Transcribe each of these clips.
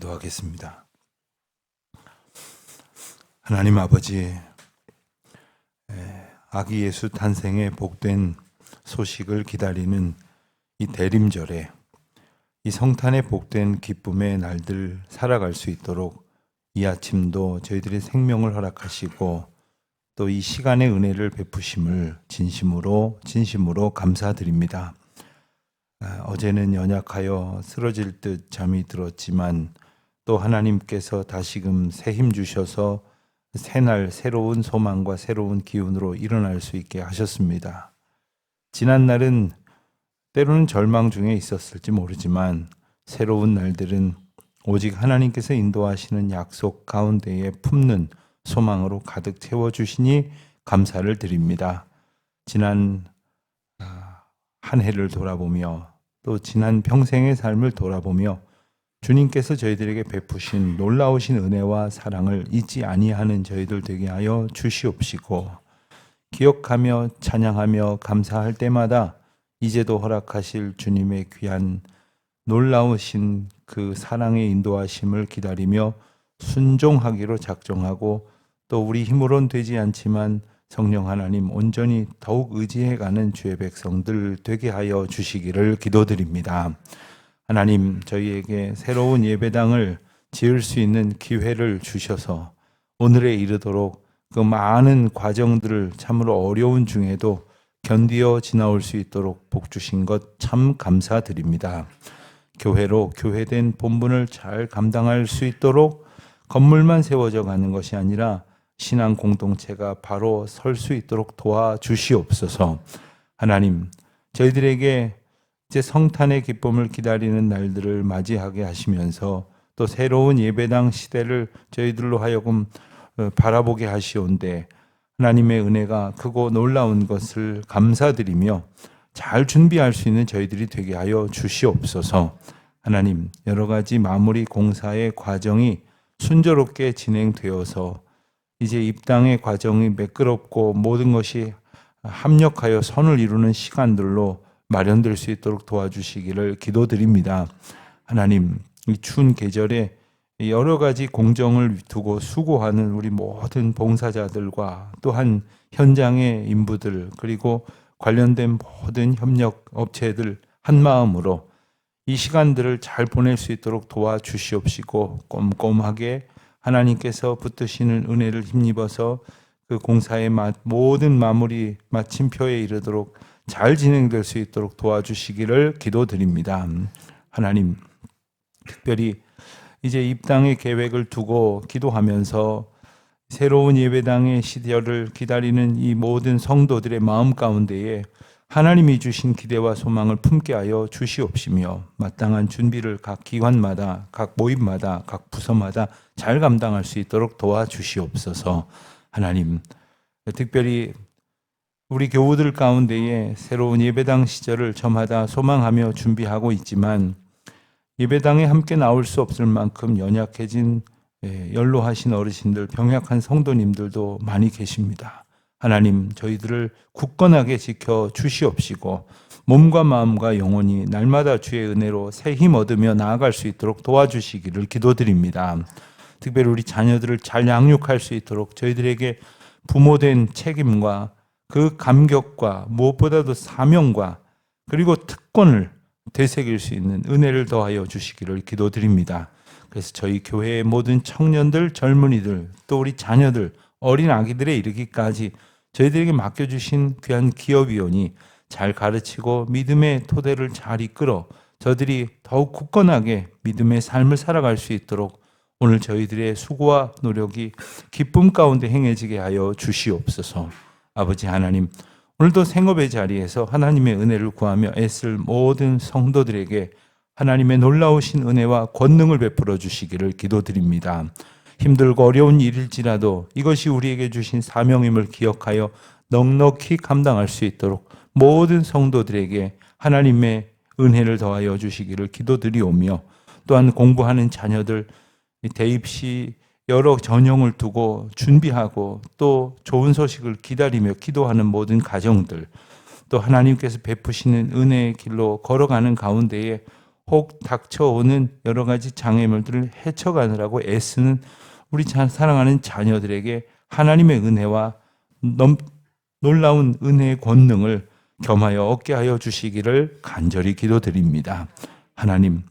기도하겠습니다. 하나님 아버지, 아기 예수 탄생의 복된 소식을 기다리는 이 대림절에 이 성탄의 복된 기쁨의 날들 살아갈 수 있도록 이 아침도 저희들의 생명을 허락하시고 또 이 시간의 은혜를 베푸심을 진심으로 감사드립니다. 어제는 연약하여 쓰러질 듯 잠이 들었지만 또 하나님께서 다시금 새 힘 주셔서 새날 새로운 소망과 새로운 기운으로 일어날 수 있게 하셨습니다. 지난 날은 때로는 절망 중에 있었을지 모르지만 새로운 날들은 오직 하나님께서 인도하시는 약속 가운데에 품는 소망으로 가득 채워주시니 감사를 드립니다. 지난 한 해를 돌아보며 또 지난 평생의 삶을 돌아보며 주님께서 저희들에게 베푸신 놀라우신 은혜와 사랑을 잊지 아니하는 저희들 되게 하여 주시옵시고, 기억하며 찬양하며 감사할 때마다 이제도 허락하실 주님의 귀한 놀라우신 그 사랑의 인도하심을 기다리며 순종하기로 작정하고 또 우리 힘으로는 되지 않지만 성령 하나님 온전히 더욱 의지해가는 주의 백성들 되게 하여 주시기를 기도드립니다. 하나님, 저희에게 새로운 예배당을 지을 수 있는 기회를 주셔서 오늘에 이르도록 그 많은 과정들을 참으로 어려운 중에도 견디어 지나올 수 있도록 복 주신 것 참 감사드립니다. 교회로 교회된 본분을 잘 감당할 수 있도록 건물만 세워져 가는 것이 아니라 신앙 공동체가 바로 설 수 있도록 도와주시옵소서. 하나님, 저희들에게 이제 성탄의 기쁨을 기다리는 날들을 맞이하게 하시면서 또 새로운 예배당 시대를 저희들로 하여금 바라보게 하시온데 하나님의 은혜가 크고 놀라운 것을 감사드리며 잘 준비할 수 있는 저희들이 되게 하여 주시옵소서. 하나님, 여러 가지 마무리 공사의 과정이 순조롭게 진행되어서 이제 입당의 과정이 매끄럽고 모든 것이 합력하여 선을 이루는 시간들로 마련될 수 있도록 도와주시기를 기도드립니다. 하나님, 이 추운 계절에 여러 가지 공정을 두고 수고하는 우리 모든 봉사자들과 또한 현장의 인부들 그리고 관련된 모든 협력 업체들 한마음으로 이 시간들을 잘 보낼 수 있도록 도와주시옵시고 꼼꼼하게 하나님께서 붙드시는 은혜를 힘입어서 그 공사의 모든 마무리 마침표에 이르도록 잘 진행될 수 있도록 도와주시기를 기도드립니다. 하나님, 특별히 이제 입당의 계획을 두고 기도하면서 새로운 예배당의 시절을 기다리는 이 모든 성도들의 마음 가운데에 하나님이 주신 기대와 소망을 품게 하여 주시옵시며 마땅한 준비를 각 기관마다, 각 모임마다, 각 부서마다 잘 감당할 수 있도록 도와주시옵소서. 하나님, 특별히 우리 교우들 가운데에 새로운 예배당 시절을 저마다 소망하며 준비하고 있지만 예배당에 함께 나올 수 없을 만큼 연약해진 연로하신 어르신들, 병약한 성도님들도 많이 계십니다. 하나님, 저희들을 굳건하게 지켜 주시옵시고 몸과 마음과 영혼이 날마다 주의 은혜로 새 힘 얻으며 나아갈 수 있도록 도와주시기를 기도드립니다. 특별히 우리 자녀들을 잘 양육할 수 있도록 저희들에게 부모된 책임과 그 감격과 무엇보다도 사명과 그리고 특권을 되새길 수 있는 은혜를 더하여 주시기를 기도드립니다. 그래서 저희 교회의 모든 청년들, 젊은이들, 또 우리 자녀들, 어린 아기들에 이르기까지 저희들에게 맡겨주신 귀한 기업위원이 잘 가르치고 믿음의 토대를 잘 이끌어 저들이 더욱 굳건하게 믿음의 삶을 살아갈 수 있도록 오늘 저희들의 수고와 노력이 기쁨 가운데 행해지게 하여 주시옵소서. 아버지 하나님, 오늘도 생업의 자리에서 하나님의 은혜를 구하며 애쓸 모든 성도들에게 하나님의 놀라우신 은혜와 권능을 베풀어 주시기를 기도드립니다. 힘들고 어려운 일일지라도 이것이 우리에게 주신 사명임을 기억하여 넉넉히 감당할 수 있도록 모든 성도들에게 하나님의 은혜를 더하여 주시기를 기도드리오며 또한 공부하는 자녀들 대입 시 여러 전형을 두고 준비하고 또 좋은 소식을 기다리며 기도하는 모든 가정들 또 하나님께서 베푸시는 은혜의 길로 걸어가는 가운데에 혹 닥쳐오는 여러 가지 장애물들을 헤쳐가느라고 애쓰는 우리 사랑하는 자녀들에게 하나님의 은혜와 놀라운 은혜의 권능을 겸하여 얻게 하여 주시기를 간절히 기도드립니다. 하나님,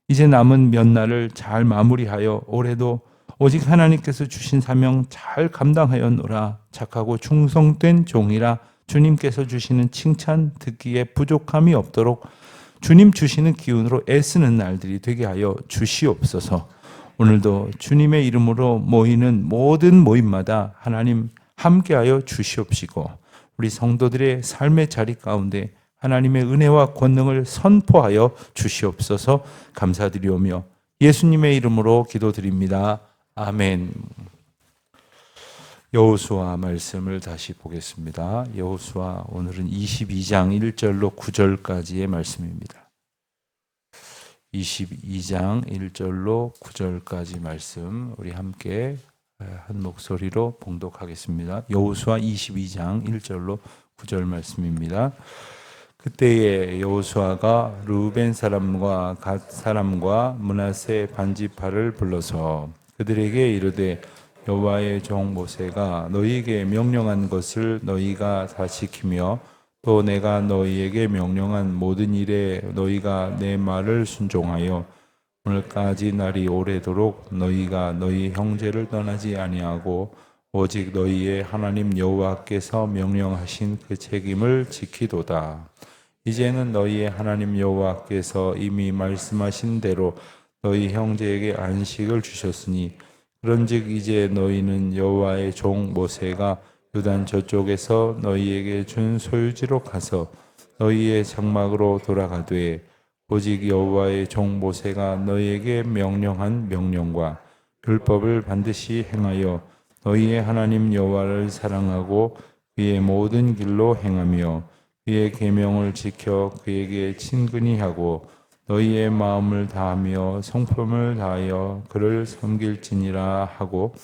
이제 남은 몇 날을 잘 마무리하여 올해도 오직 하나님께서 주신 사명 잘 감당하였노라. 착하고 충성된 종이라 주님께서 주시는 칭찬 듣기에 부족함이 없도록 주님 주시는 기운으로 애쓰는 날들이 되게 하여 주시옵소서. 오늘도 주님의 이름으로 모이는 모든 모임마다 하나님 함께하여 주시옵시고 우리 성도들의 삶의 자리 가운데 하나님의 은혜와 권능을 선포하여 주시옵소서. 감사드리오며 예수님의 이름으로 기도드립니다. 아멘. 여호수아 말씀을 다시 보겠습니다. 여호수아 오늘은 22장 1절로 9절까지의 말씀입니다. 22장 1절로 9절까지 말씀 우리 함께 한 목소리로 봉독하겠습니다. 여호수아 22장 1절로 9절 말씀입니다. 그때에 여호수아가 르우벤 사람과 갓 사람과 므낫세 반지파를 불러서 그들에게 이르되 여호와의 종 모세가 너희에게 명령한 것을 너희가 다 지키며 또 내가 너희에게 명령한 모든 일에 너희가 내 말을 순종하여 오늘까지 날이 오래도록 너희가 너희 형제를 떠나지 아니하고 오직 너희의 하나님 여호와께서 명령하신 그 책임을 지키도다. 이제는 너희의 하나님 여호와께서 이미 말씀하신 대로 너희 형제에게 안식을 주셨으니 그런즉 이제 너희는 여호와의 종 모세가 요단 저쪽에서 너희에게 준 소유지로 가서 너희의 장막으로 돌아가되 오직 여호와의 종 모세가 너희에게 명령한 명령과 율법을 반드시 행하여 너희의 하나님 여호와를 사랑하고 그의 모든 길로 행하며 그의 계명을 지켜 그에게 친근히 하고 너희의 마음을 다하며 성품을 다하여 그를 섬길지니라 하고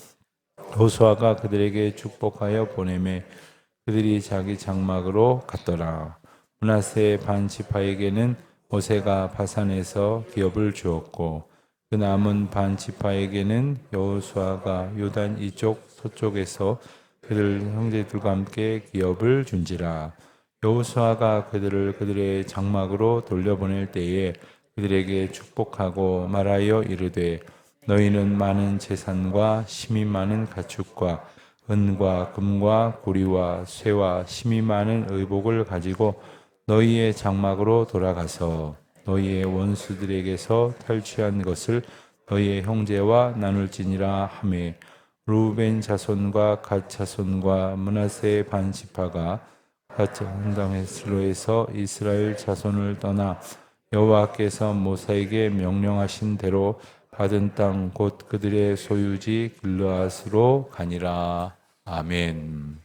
여호수아가 그들에게 축복하여 보내매 그들이 자기 장막으로 갔더라. 므낫세 반 지파에게는 모세가 바산에서 기업을 주었고 그 남은 반 지파에게는 여호수아가 요단 이쪽 서쪽에서 그들 형제들과 함께 기업을 준지라. 여호수아가 그들을 그들의 장막으로 돌려보낼 때에 그들에게 축복하고 말하여 이르되 너희는 많은 재산과 힘이 많은 가축과 은과 금과 구리와 쇠와 힘이 많은 의복을 가지고 너희의 장막으로 돌아가서 너희의 원수들에게서 탈취한 것을 너희의 형제와 나눌지니라 하매 르우벤 자손과 갓 자손과 므낫세 반 지파가 갓 홍당의 슬로에서 이스라엘 자손을 떠나 여호와께서 모세에게 명령하신 대로 받은 땅 곧 그들의 소유지 길르앗으로 가니라. 아멘.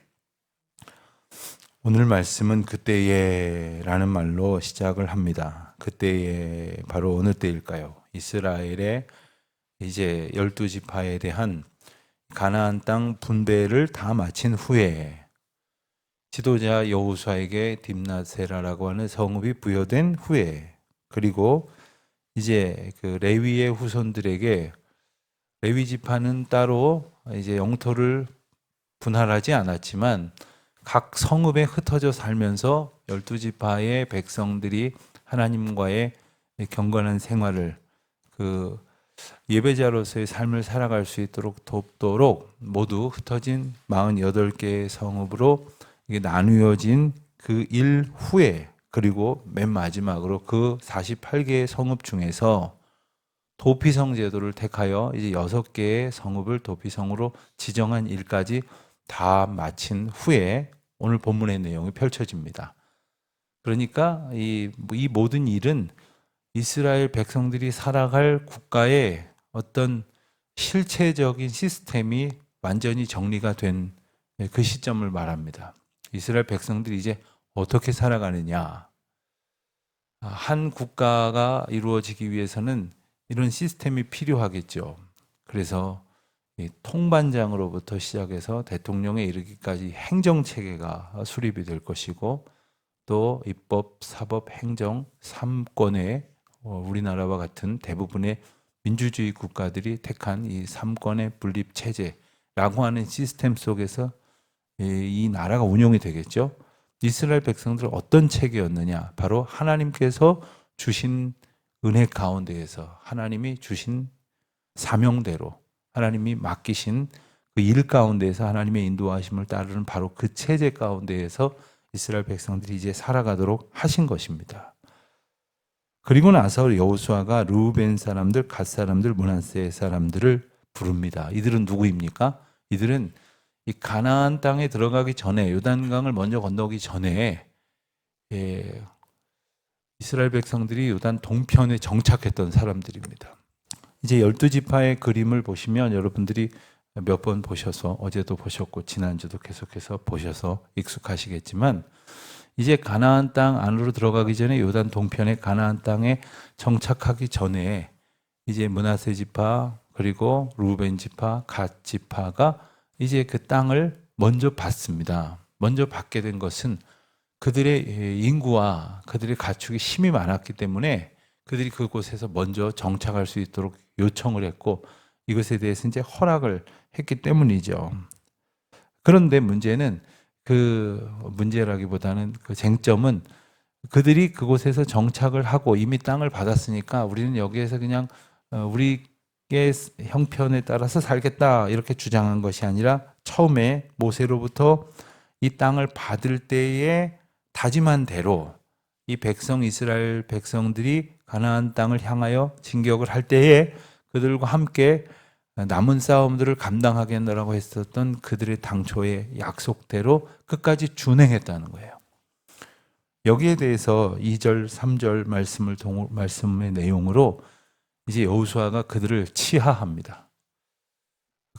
오늘 말씀은 그때에라는 말로 시작을 합니다. 그때에 바로 어느 때일까요? 이스라엘의 이제 12지파에 대한 가나안 땅 분배를 다 마친 후에 지도자 여호수아에게 딥낫세라라고 하는 성읍이 부여된 후에 그리고 이제 그 레위의 후손들에게 레위 지파는 따로 이제 영토를 분할하지 않았지만 각 성읍에 흩어져 살면서 12지파의 백성들이 하나님과의 경건한 생활을 그 예배자로서의 삶을 살아갈 수 있도록 돕도록 모두 흩어진 48개의 성읍으로 이게 나누어진 그 일 후에 그리고 맨 마지막으로 그 48개의 성읍 중에서 도피성 제도를 택하여 이제 6개의 성읍을 도피성으로 지정한 일까지 다 마친 후에 오늘 본문의 내용이 펼쳐집니다. 그러니까 이 모든 일은 이스라엘 백성들이 살아갈 국가의 어떤 실체적인 시스템이 완전히 정리가 된 그 시점을 말합니다. 이스라엘 백성들이 이제 어떻게 살아가느냐. 한 국가가 이루어지기 위해서는 이런 시스템이 필요하겠죠. 그래서 통반장으로부터 시작해서 대통령에 이르기까지 행정체계가 수립이 될 것이고 또 입법, 사법, 행정 3권의 우리나라와 같은 대부분의 민주주의 국가들이 택한 이 삼권의 분립 체제라고 하는 시스템 속에서 이 나라가 운영이 되겠죠. 이스라엘 백성들은 어떤 체계였느냐? 바로 하나님께서 주신 은혜 가운데에서 하나님이 주신 사명대로 하나님이 맡기신 그 일 가운데에서 하나님의 인도하심을 따르는 바로 그 체제 가운데에서 이스라엘 백성들이 이제 살아가도록 하신 것입니다. 그리고 나서 여호수아가 르우벤 사람들, 갓 사람들, 므낫세 사람들을 부릅니다. 이들은 누구입니까? 이들은 이 가나안 땅에 들어가기 전에 요단강을 먼저 건너기 전에 이스라엘 백성들이 요단 동편에 정착했던 사람들입니다. 이제 12지파의 그림을 보시면 여러분들이 몇 번 보셔서 어제도 보셨고 지난주도 계속해서 보셔서 익숙하시겠지만 이제 가나안 땅 안으로 들어가기 전에 요단 동편의 가나안 땅에 정착하기 전에 이제 므낫세 지파 그리고 루벤 지파, 갓 지파가 이제 그 땅을 먼저 받습니다. 먼저 받게 된 것은 그들의 인구와 그들의 가축이 힘이 많았기 때문에 그들이 그곳에서 먼저 정착할 수 있도록 요청을 했고 이것에 대해서 이제 허락을 했기 때문이죠. 그런데 문제는 문제라기보다는 그 쟁점은 그들이 그곳에서 정착을 하고 이미 땅을 받았으니까 우리는 여기에서 그냥 우리의 형편에 따라서 살겠다 이렇게 주장한 것이 아니라 처음에 모세로부터 이 땅을 받을 때에 다짐한 대로 이 이스라엘 백성들이 가나안 땅을 향하여 진격을 할 때에 그들과 함께 남은 싸움들을 감당하겠노라고 했었던 그들의 당초의 약속대로 끝까지 준행했다는 거예요. 여기에 대해서 2절, 3절 말씀의 내용으로 이제 여호수아가 그들을 치하합니다.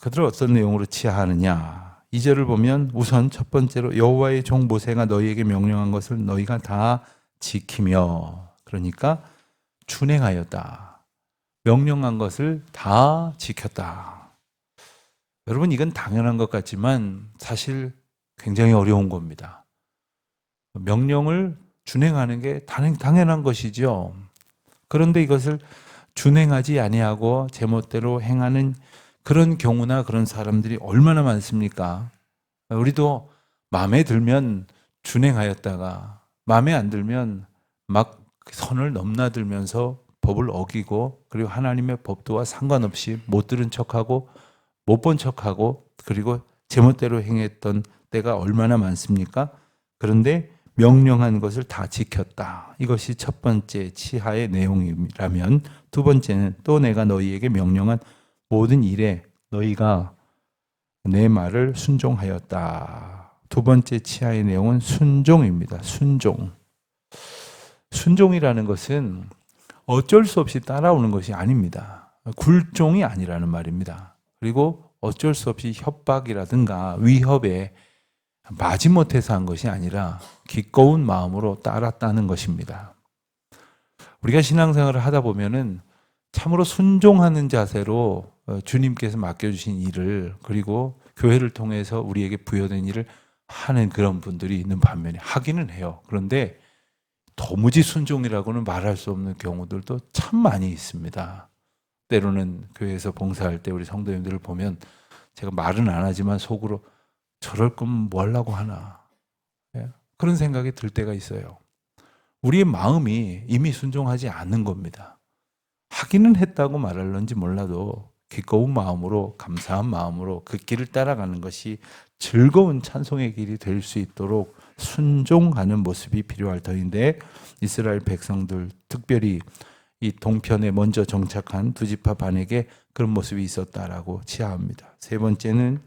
그들을 어떤 내용으로 치하하느냐? 2절을 보면 우선 첫 번째로 여호와의 종 모세가 너희에게 명령한 것을 너희가 다 지키며, 그러니까 준행하였다. 명령한 것을 다 지켰다. 여러분, 이건 당연한 것 같지만 사실 굉장히 어려운 겁니다. 명령을 준행하는 게 당연한 것이죠. 그런데 이것을 준행하지 아니하고 제멋대로 행하는 그런 경우나 그런 사람들이 얼마나 많습니까? 우리도 마음에 들면 준행하였다가 마음에 안 들면 막 선을 넘나들면서 법을 어기고 그리고 하나님의 법도와 상관없이 못 들은 척하고 못 본 척하고 그리고 제멋대로 행했던 때가 얼마나 많습니까? 그런데 명령한 것을 다 지켰다. 이것이 첫 번째 치하의 내용이라면 두 번째는 또 내가 너희에게 명령한 모든 일에 너희가 내 말을 순종하였다. 두 번째 치하의 내용은 순종입니다. 순종이라는 것은 어쩔 수 없이 따라오는 것이 아닙니다. 굴종이 아니라는 말입니다. 그리고 어쩔 수 없이 협박이라든가 위협에 마지못해서 한 것이 아니라 기꺼운 마음으로 따랐다는 것입니다. 우리가 신앙생활을 하다 보면은 참으로 순종하는 자세로 주님께서 맡겨주신 일을 그리고 교회를 통해서 우리에게 부여된 일을 하는 그런 분들이 있는 반면에 하기는 해요. 그런데 도무지 순종이라고는 말할 수 없는 경우들도 참 많이 있습니다. 때로는 교회에서 봉사할 때 우리 성도님들을 보면 제가 말은 안 하지만 속으로 저럴 거면 뭐 하려고 하나 그런 생각이 들 때가 있어요. 우리의 마음이 이미 순종하지 않는 겁니다. 하기는 했다고 말할런지 몰라도 기꺼운 마음으로 감사한 마음으로 그 길을 따라가는 것이 즐거운 찬송의 길이 될 수 있도록 순종하는 모습이 필요할 터인데 이스라엘 백성들 특별히 이 동편에 먼저 정착한 두 지파 반에게 그런 모습이 있었다라고 치하합니다. 세 번째는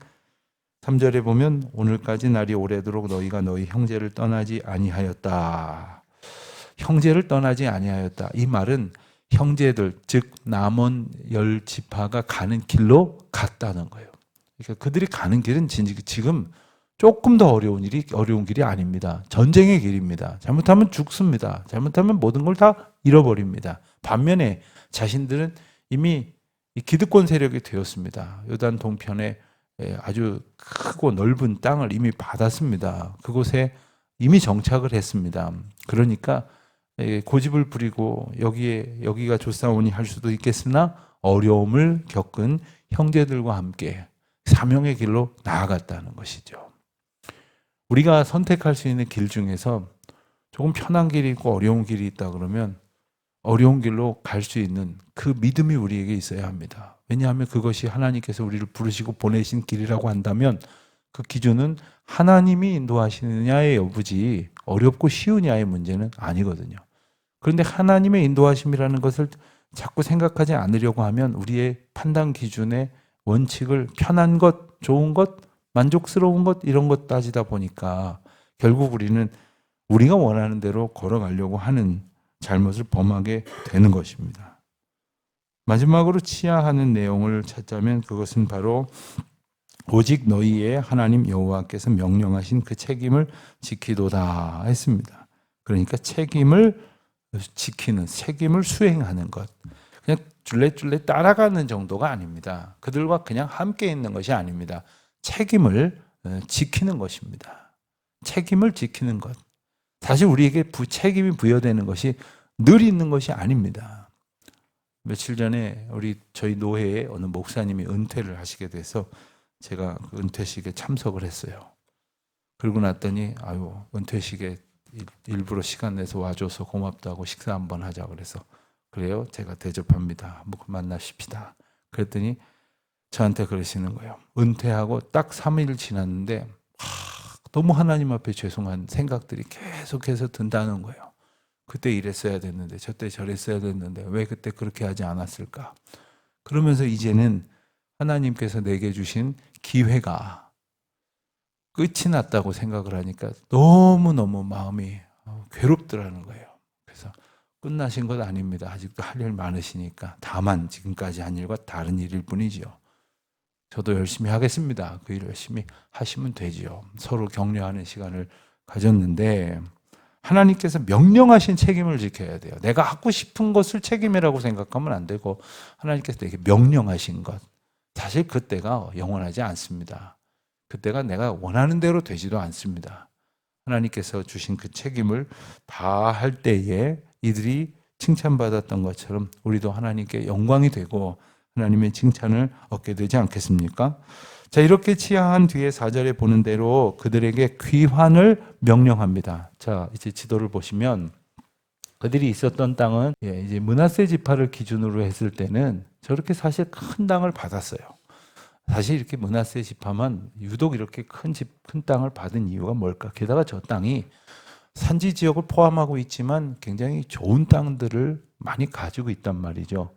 3절에 보면 오늘까지 날이 오래도록 너희가 너희 형제를 떠나지 아니하였다. 형제를 떠나지 아니하였다. 이 말은 형제들 즉 남은 10지파가 가는 길로 갔다는 거예요. 그러니까 그들이 가는 길은 지금 조금 더 어려운 길이 아닙니다. 전쟁의 길입니다. 잘못하면 죽습니다. 잘못하면 모든 걸 다 잃어버립니다. 반면에 자신들은 이미 기득권 세력이 되었습니다. 요단 동편에 아주 크고 넓은 땅을 이미 받았습니다. 그곳에 이미 정착을 했습니다. 그러니까 고집을 부리고 여기가 좋사오니 할 수도 있겠으나 어려움을 겪은 형제들과 함께 사명의 길로 나아갔다는 것이죠. 우리가 선택할 수 있는 길 중에서 조금 편한 길이 있고 어려운 길이 있다 그러면 어려운 길로 갈 수 있는 그 믿음이 우리에게 있어야 합니다. 왜냐하면 그것이 하나님께서 우리를 부르시고 보내신 길이라고 한다면 그 기준은 하나님이 인도하시느냐의 여부지 어렵고 쉬우냐의 문제는 아니거든요. 그런데 하나님의 인도하심이라는 것을 자꾸 생각하지 않으려고 하면 우리의 판단 기준의 원칙을 편한 것, 좋은 것, 만족스러운 것 이런 것 따지다 보니까 결국 우리는 우리가 원하는 대로 걸어가려고 하는 잘못을 범하게 되는 것입니다. 마지막으로 치하하는 내용을 찾자면 그것은 바로 오직 너희의 하나님 여호와께서 명령하신 그 책임을 지키도다 했습니다. 그러니까 책임을 지키는, 책임을 수행하는 것. 그냥 줄레줄레 따라가는 정도가 아닙니다. 그들과 그냥 함께 있는 것이 아닙니다. 책임을 지키는 것입니다. 책임을 지키는 것. 사실 우리에게 책임이 부여되는 것이 늘 있는 것이 아닙니다. 며칠 전에 저희 노회에 어느 목사님이 은퇴를 하시게 돼서 제가 그 은퇴식에 참석을 했어요. 그러고 났더니 은퇴식에 일부러 시간 내서 와줘서 고맙다고 식사 한번 하자 그래서 그래요? 제가 대접합니다. 만나십시다. 그랬더니 저한테 그러시는 거예요. 은퇴하고 딱 3일 지났는데 너무 하나님 앞에 죄송한 생각들이 계속해서 든다는 거예요. 그때 이랬어야 됐는데 저때 저랬어야 됐는데 왜 그때 그렇게 하지 않았을까? 그러면서 이제는 하나님께서 내게 주신 기회가 끝이 났다고 생각을 하니까 너무너무 마음이 괴롭더라는 거예요. 그래서 끝나신 것 아닙니다. 아직도 할 일 많으시니까. 다만 지금까지 한 일과 다른 일일 뿐이지요. 저도 열심히 하겠습니다. 그 일 열심히 하시면 되지요. 서로 격려하는 시간을 가졌는데 하나님께서 명령하신 책임을 지켜야 돼요. 내가 하고 싶은 것을 책임이라고 생각하면 안 되고 하나님께서 내게 명령하신 것. 사실 그때가 영원하지 않습니다. 그때가 내가 원하는 대로 되지도 않습니다. 하나님께서 주신 그 책임을 다 할 때에 이들이 칭찬받았던 것처럼 우리도 하나님께 영광이 되고 하나님의 칭찬을 얻게 되지 않겠습니까? 자, 이렇게 치하한 뒤에 4절에 보는 대로 그들에게 귀환을 명령합니다. 자, 이제 지도를 보시면 그들이 있었던 땅은 이제 므낫세 지파를 기준으로 했을 때는 저렇게 사실 큰 땅을 받았어요. 사실 이렇게 므낫세 지파만 유독 이렇게 큰 땅을 받은 이유가 뭘까? 게다가 저 땅이 산지 지역을 포함하고 있지만 굉장히 좋은 땅들을 많이 가지고 있단 말이죠.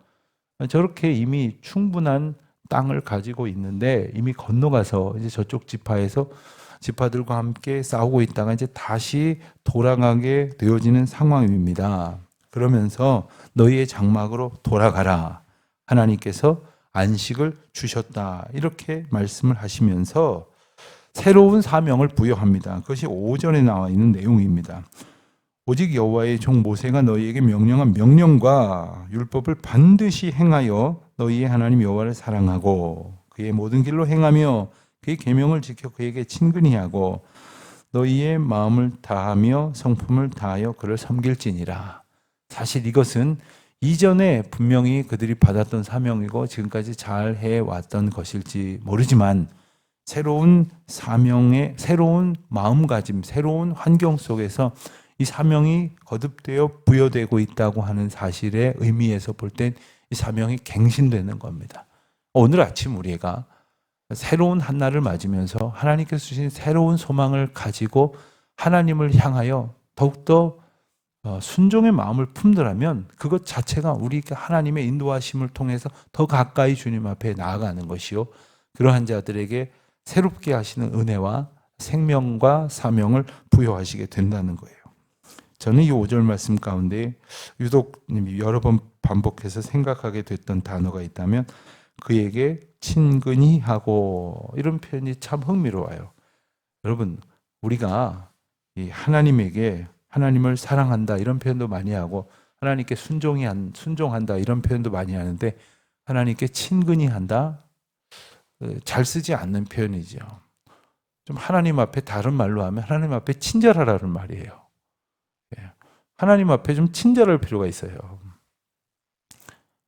저렇게 이미 충분한 땅을 가지고 있는데 이미 건너가서 이제 저쪽 지파들과 함께 싸우고 있다가 이제 다시 돌아가게 되어지는 상황입니다. 그러면서 너희의 장막으로 돌아가라. 하나님께서 안식을 주셨다. 이렇게 말씀을 하시면서 새로운 사명을 부여합니다. 그것이 5절에 나와 있는 내용입니다. 오직 여호와의 종 모세가 너희에게 명령한 명령과 율법을 반드시 행하여 너희의 하나님 여호와를 사랑하고 그의 모든 길로 행하며 그의 계명을 지켜 그에게 친근히 하고 너희의 마음을 다하며 성품을 다하여 그를 섬길지니라. 사실 이것은 이전에 분명히 그들이 받았던 사명이고 지금까지 잘 해왔던 것일지 모르지만 새로운 사명의 새로운 마음가짐, 새로운 환경 속에서 이 사명이 거듭되어 부여되고 있다고 하는 사실의 의미에서 볼 땐 이 사명이 갱신되는 겁니다. 오늘 아침 우리가 새로운 한날을 맞으면서 하나님께서 주신 새로운 소망을 가지고 하나님을 향하여 더욱더 순종의 마음을 품더라면 그것 자체가 우리가 하나님의 인도하심을 통해서 더 가까이 주님 앞에 나아가는 것이요. 그러한 자들에게 새롭게 하시는 은혜와 생명과 사명을 부여하시게 된다는 거예요. 저는 이 5절 말씀 가운데 유독 여러 번 반복해서 생각하게 됐던 단어가 있다면 그에게 친근히 하고 이런 표현이 참 흥미로워요. 여러분 우리가 이 하나님에게 하나님을 사랑한다 이런 표현도 많이 하고 하나님께 순종한다 이런 표현도 많이 하는데 하나님께 친근히 한다 잘 쓰지 않는 표현이죠. 좀 하나님 앞에 다른 말로 하면 하나님 앞에 친절하라는 말이에요. 하나님 앞에 좀 친절할 필요가 있어요.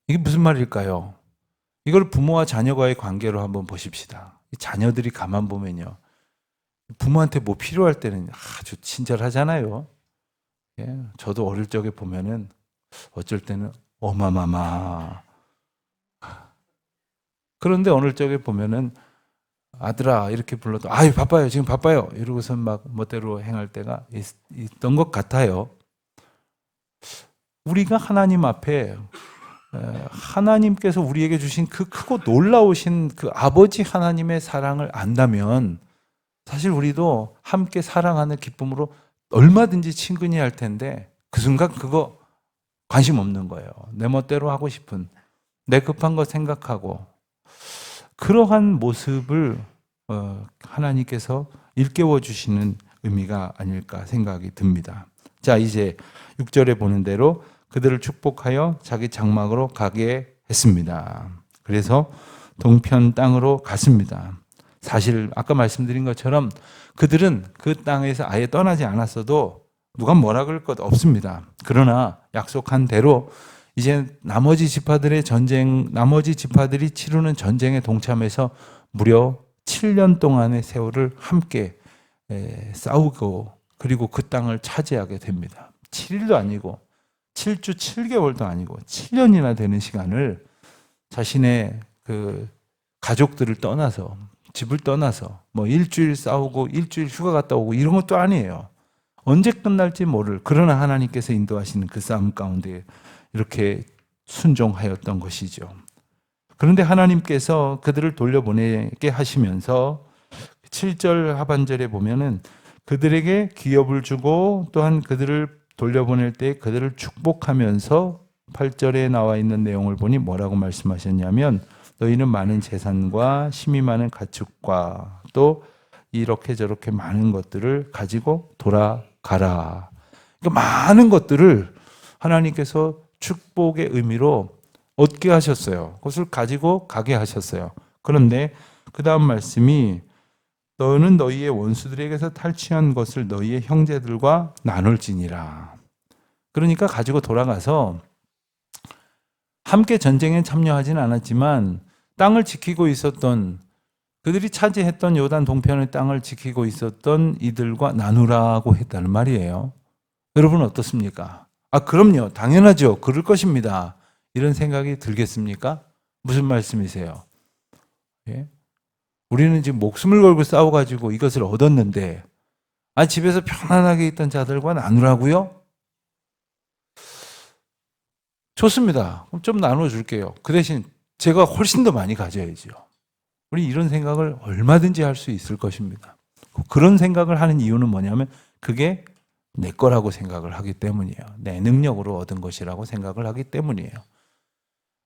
이게 무슨 말일까요? 이걸 부모와 자녀과의 관계로 한번 보십시다. 자녀들이 가만 보면요, 부모한테 뭐 필요할 때는 아주 친절하잖아요. 예, 저도 어릴 적에 보면은 어쩔 때는 어마마마. 그런데 어느 적에 보면은 아들아 이렇게 불러도 아유 바빠요 지금 바빠요 이러고서 막 멋대로 행할 때가 있던 것 같아요. 우리가 하나님 앞에 하나님께서 우리에게 주신 그 크고 놀라우신 그 아버지 하나님의 사랑을 안다면 사실 우리도 함께 사랑하는 기쁨으로 얼마든지 친근히 할 텐데 그 순간 그거 관심 없는 거예요. 내 멋대로 하고 싶은, 내 급한 거 생각하고, 그러한 모습을 하나님께서 일깨워 주시는 의미가 아닐까 생각이 듭니다. 자, 이제 6절에 보는 대로 그들을 축복하여 자기 장막으로 가게 했습니다. 그래서 동편 땅으로 갔습니다. 사실 아까 말씀드린 것처럼 그들은 그 땅에서 아예 떠나지 않았어도 누가 뭐라 그럴 것 없습니다. 그러나 약속한 대로 이제 나머지 지파들이 치르는 전쟁에 동참해서 무려 7년 동안의 세월을 함께 싸우고 그리고 그 땅을 차지하게 됩니다. 7일도 아니고 7주 7개월도 아니고 7년이나 되는 시간을 자신의 그 가족들을 떠나서, 집을 떠나서 뭐 일주일 싸우고 일주일 휴가 갔다 오고 이런 것도 아니에요. 언제 끝날지 모를, 그러나 하나님께서 인도하시는 그 싸움 가운데 이렇게 순종하였던 것이죠. 그런데 하나님께서 그들을 돌려보내게 하시면서 7절 하반절에 보면은 그들에게 기업을 주고 또한 그들을 돌려보낼 때 그들을 축복하면서 8절에 나와 있는 내용을 보니 뭐라고 말씀하셨냐면 너희는 많은 재산과 힘이 많은 가축과 또 이렇게 저렇게 많은 것들을 가지고 돌아가라. 그러니까 많은 것들을 하나님께서 축복의 의미로 얻게 하셨어요. 그것을 가지고 가게 하셨어요. 그런데 그 다음 말씀이 너는 너희의 원수들에게서 탈취한 것을 너희의 형제들과 나눌지니라. 그러니까 가지고 돌아가서 함께 전쟁에 참여하지는 않았지만 땅을 지키고 있었던, 그들이 차지했던 요단 동편의 땅을 지키고 있었던 이들과 나누라고 했다는 말이에요. 여러분 어떻습니까? 아, 그럼요. 당연하죠. 그럴 것입니다. 이런 생각이 들겠습니까? 무슨 말씀이세요? 예? 우리는 지금 목숨을 걸고 싸워가지고 이것을 얻었는데, 아, 집에서 편안하게 있던 자들과 나누라고요? 좋습니다. 그럼 좀 나눠줄게요. 그 대신 제가 훨씬 더 많이 가져야죠. 우리 이런 생각을 얼마든지 할 수 있을 것입니다. 그런 생각을 하는 이유는 뭐냐면 그게 내 거라고 생각을 하기 때문이에요. 내 능력으로 얻은 것이라고 생각을 하기 때문이에요.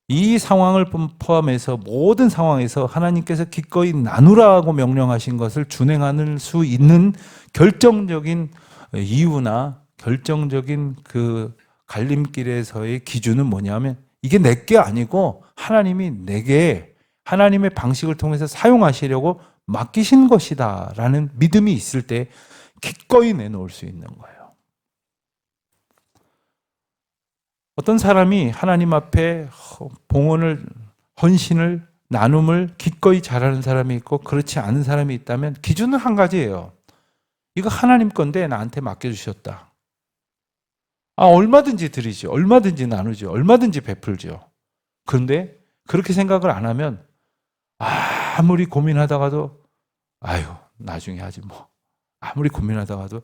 이 상황을 포함해서 모든 상황에서 하나님께서 기꺼이 나누라고 명령하신 것을 준행할 수 있는 결정적인 이유나 결정적인 그 갈림길에서의 기준은 뭐냐면 이게 내 게 아니고 하나님이 내게 하나님의 방식을 통해서 사용하시려고 맡기신 것이다 라는 믿음이 있을 때 기꺼이 내놓을 수 있는 거예요. 어떤 사람이 하나님 앞에 봉헌을, 헌신을, 나눔을 기꺼이 잘하는 사람이 있고 그렇지 않은 사람이 있다면 기준은 한 가지예요. 이거 하나님 건데 나한테 맡겨주셨다. 아, 얼마든지 드리죠. 얼마든지 나누죠. 얼마든지 베풀죠. 그런데 그렇게 생각을 안 하면 아무리 고민하다가도 아유 나중에 하지 뭐. 아무리 고민하다가도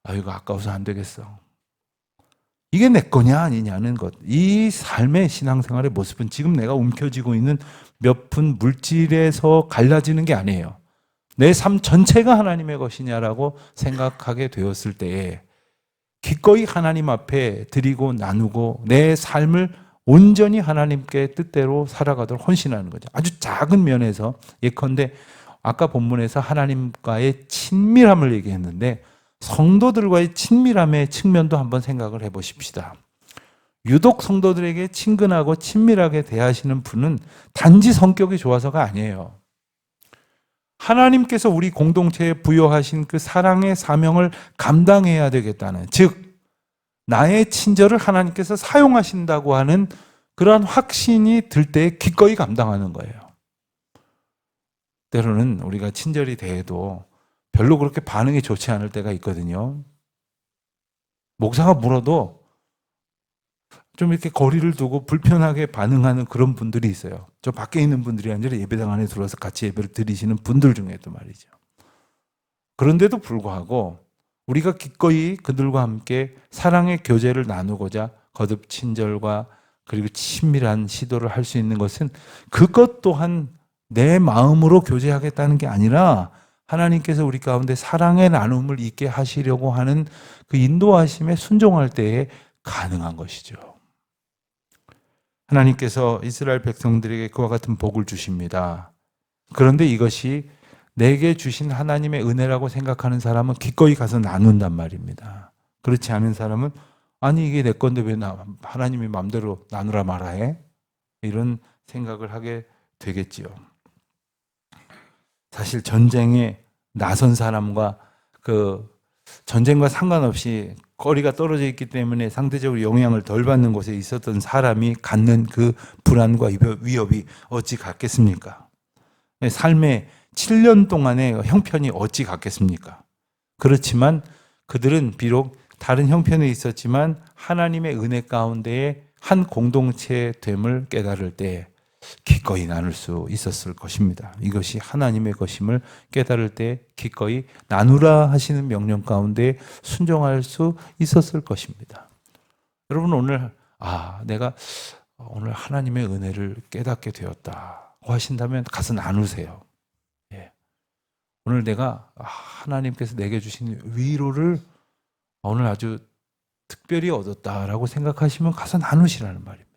아유 이거 아까워서 안 되겠어. 이게 내 거냐 아니냐는 것. 이 삶의 신앙생활의 모습은 지금 내가 움켜쥐고 있는 몇 푼 물질에서 갈라지는 게 아니에요. 내 삶 전체가 하나님의 것이냐라고 생각하게 되었을 때에 기꺼이 하나님 앞에 드리고 나누고 내 삶을 온전히 하나님께 뜻대로 살아가도록 헌신하는 거죠. 아주 작은 면에서 예컨대 아까 본문에서 하나님과의 친밀함을 얘기했는데 성도들과의 친밀함의 측면도 한번 생각을 해보십시다. 유독 성도들에게 친근하고 친밀하게 대하시는 분은 단지 성격이 좋아서가 아니에요. 하나님께서 우리 공동체에 부여하신 그 사랑의 사명을 감당해야 되겠다는, 즉 나의 친절을 하나님께서 사용하신다고 하는 그러한 확신이 들 때 기꺼이 감당하는 거예요. 때로는 우리가 친절이 대해도 별로 그렇게 반응이 좋지 않을 때가 있거든요. 목사가 물어도 좀 이렇게 거리를 두고 불편하게 반응하는 그런 분들이 있어요. 저 밖에 있는 분들이 아니라 예배당 안에 들어와서 같이 예배를 드리시는 분들 중에도 말이죠. 그런데도 불구하고 우리가 기꺼이 그들과 함께 사랑의 교제를 나누고자 거듭 친절과 그리고 친밀한 시도를 할 수 있는 것은 그것 또한 내 마음으로 교제하겠다는 게 아니라 하나님께서 우리 가운데 사랑의 나눔을 있게 하시려고 하는 그 인도하심에 순종할 때에 가능한 것이죠. 하나님께서 이스라엘 백성들에게 그와 같은 복을 주십니다. 그런데 이것이 내게 주신 하나님의 은혜라고 생각하는 사람은 기꺼이 가서 나눈단 말입니다. 그렇지 않은 사람은 아니 이게 내 건데 왜 하나님이 마음대로 나누라 말아 해? 이런 생각을 하게 되겠지요. 사실 전쟁에 나선 사람과 그 전쟁과 상관없이 거리가 떨어져 있기 때문에 상대적으로 영향을 덜 받는 곳에 있었던 사람이 갖는 그 불안과 위협이 어찌 같겠습니까? 삶의 7년 동안의 형편이 어찌 같겠습니까? 그렇지만 그들은 비록 다른 형편에 있었지만 하나님의 은혜 가운데에 한 공동체됨을 깨달을 때 기꺼이 나눌 수 있었을 것입니다. 이것이 하나님의 것임을 깨달을 때 기꺼이 나누라 하시는 명령 가운데 순종할 수 있었을 것입니다. 여러분 오늘 내가 오늘 하나님의 은혜를 깨닫게 되었다고 하신다면 가서 나누세요. 오늘 내가 하나님께서 내게 주신 위로를 오늘 아주 특별히 얻었다라고 생각하시면 가서 나누시라는 말입니다.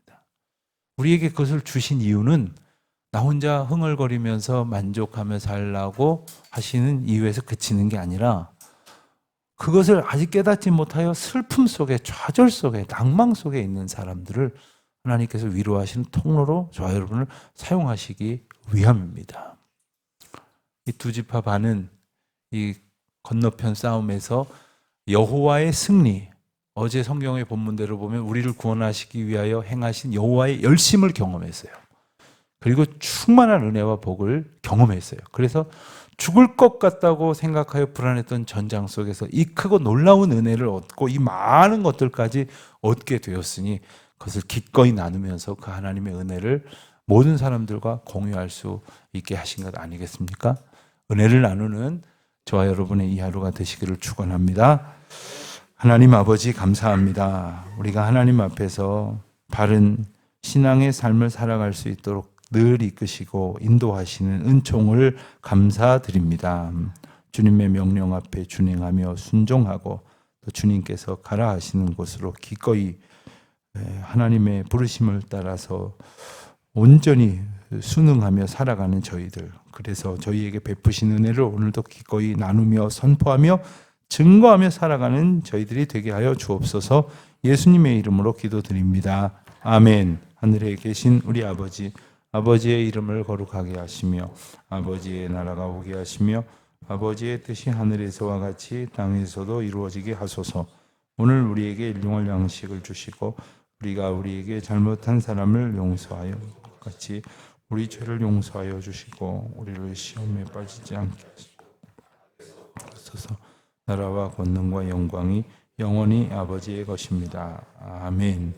우리에게 그것을 주신 이유는 나 혼자 흥얼거리면서 만족하며 살라고 하시는 이유에서 그치는 게 아니라 그것을 아직 깨닫지 못하여 슬픔 속에, 좌절 속에, 낭망 속에 있는 사람들을 하나님께서 위로하시는 통로로 저와 여러분을 사용하시기 위함입니다. 이 두 지파 반은 이 건너편 싸움에서 여호와의 승리, 어제 성경의 본문대로 보면 우리를 구원하시기 위하여 행하신 여호와의 열심을 경험했어요. 그리고 충만한 은혜와 복을 경험했어요. 그래서 죽을 것 같다고 생각하여 불안했던 전장 속에서 이 크고 놀라운 은혜를 얻고 이 많은 것들까지 얻게 되었으니 그것을 기꺼이 나누면서 그 하나님의 은혜를 모든 사람들과 공유할 수 있게 하신 것 아니겠습니까? 은혜를 나누는 저와 여러분의 이 하루가 되시기를 축원합니다. 하나님 아버지 감사합니다. 우리가 하나님 앞에서 바른 신앙의 삶을 살아갈 수 있도록 늘 이끄시고 인도하시는 은총을 감사드립니다. 주님의 명령 앞에 준행하며 순종하고 또 주님께서 가라 하시는 곳으로 기꺼이 하나님의 부르심을 따라서 온전히 순응하며 살아가는 저희들, 그래서 저희에게 베푸신 은혜를 오늘도 기꺼이 나누며 선포하며 증거하며 살아가는 저희들이 되게 하여 주옵소서. 예수님의 이름으로 기도드립니다. 아멘. 하늘에 계신 우리 아버지, 아버지의 이름을 거룩하게 하시며 아버지의 나라가 오게 하시며 아버지의 뜻이 하늘에서와 같이 땅에서도 이루어지게 하소서. 오늘 우리에게 일용할 양식을 주시고 우리가 우리에게 잘못한 사람을 용서하여 같이 우리 죄를 용서하여 주시고 우리를 시험에 빠지지 않게 하소서. 나라와 권능과 영광이 영원히 아버지의 것입니다. 아멘.